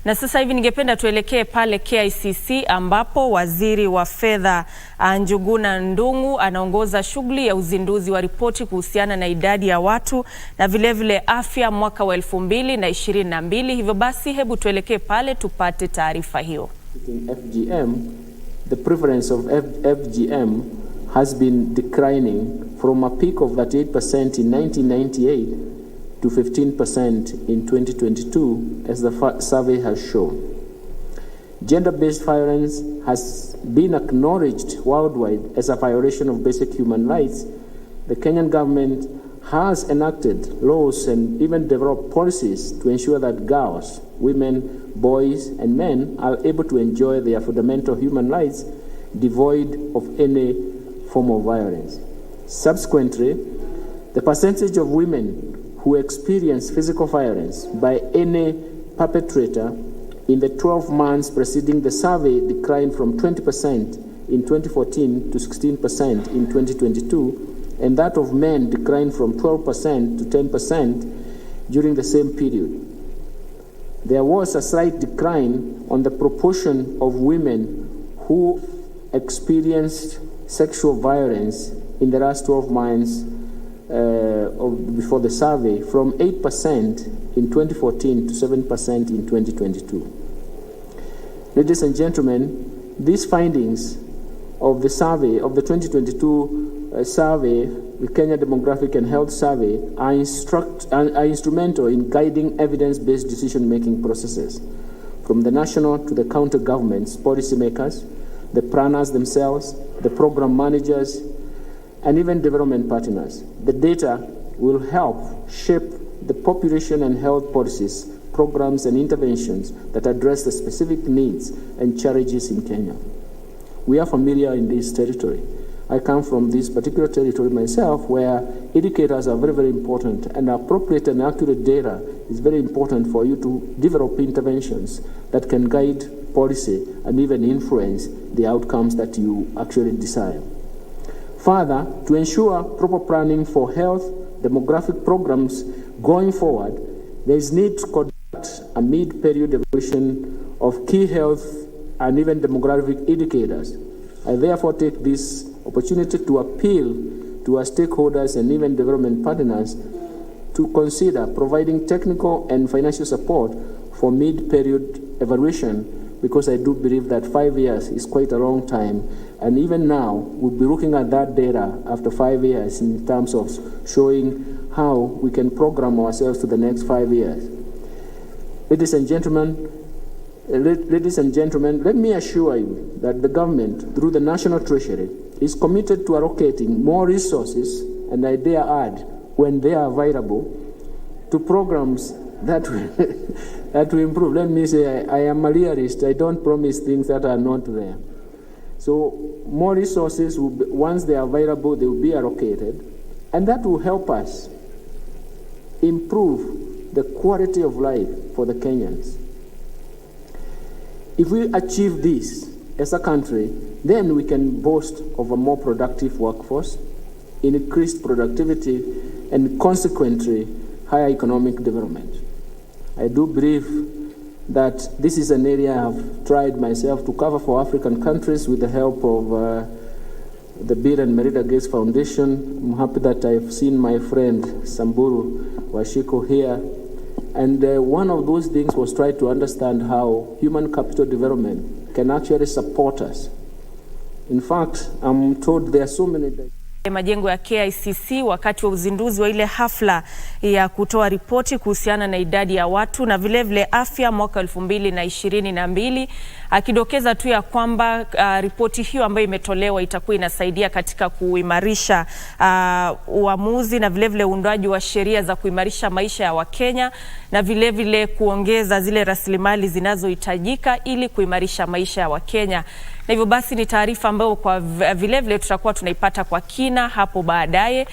Na sasa hivi ningependa tuelekee pale KICC ambapo Waziri wa Fedha Njuguna Ndung'u anaongoza shughuli ya uzinduzi wa ripoti kuhusiana na idadi ya watu na vilevile afya mwaka wa 2022. Hivyo basi hebu tuelekee pale tupate taarifa hiyo. FGM, the prevalence of FGM has been declining from a peak of 38% in 1998 to 15% in 2022, as the survey has shown. Gender-based violence has been acknowledged worldwide as a violation of basic human rights. The Kenyan government has enacted laws and even developed policies to ensure that girls, women, boys, and men are able to enjoy their fundamental human rights devoid of any form of violence. Subsequently, the percentage of women who experience physical violence by any perpetrator in the 12 months preceding the survey declined from 20% in 2014 to 16% in 2022, and that of men declined from 12% to 10% during the same period. There was a slight decline on the proportion of women who experienced sexual violence in the last 12 months before the survey, from 8% in 2014 to 7% in 2022. Ladies and gentlemen, these findings of the survey, of the 2022 survey, the Kenya Demographic and Health Survey, are instrumental in guiding evidence-based decision-making processes, from the national to the county governments, policymakers, the planners themselves, the program managers, and even development partners. The data will help shape the population and health policies, programs, and interventions that address the specific needs and challenges in Kenya. We are familiar in this territory. I come from this particular territory myself, where indicators are very, very important, and appropriate and accurate data is very important for you to develop interventions that can guide policy and even influence the outcomes that you actually desire. Further, to ensure proper planning for health demographic programs going forward, there is need to conduct a mid-period evaluation of key health and even demographic indicators. I therefore take this opportunity to appeal to our stakeholders and even development partners to consider providing technical and financial support for mid-period evaluation, because I do believe that 5 years is quite a long time, and even now we'll be looking at that data after 5 years in terms of showing how we can program ourselves to the next 5 years. Ladies and gentlemen, let me assure you that the government, through the National Treasury, is committed to allocating more resources, and I dare add, when they are available, to programs that will improve. Let me say, I am a realist. I don't promise things that are not there. So more resources, will be, once they are available, they will be allocated, and that will help us improve the quality of life for the Kenyans. If we achieve this as a country, then we can boast of a more productive workforce, increased productivity, and consequently, higher economic development. I do believe that this is an area I have tried myself to cover for African countries with the help of the Bill and Melinda Gates Foundation. I'm happy that I've seen my friend Samburu Washiko here. And one of those things was try to understand how human capital development can actually support us. In fact, I'm told there are so many... Majengo ya KICC wakati wa uzinduzi wa ile hafla ya kutoa ripoti kuhusiana na idadi ya watu na vilevile afya mwaka 2022, akidokeza tu ya kwamba ripoti hiyo ambayo imetolewa itakuwa inasaidia katika kuimarisha uamuzi na vilevile uundwaji wa sheria za kuimarisha maisha ya Wakenya na vilevile kuongeza zile rasilimali zinazohitajika ili kuimarisha maisha ya Wakenya. Na hivyo basi ni taarifa ambayo kwa vilevile tutakuwa tunaipata kwa kina hapo baadaye.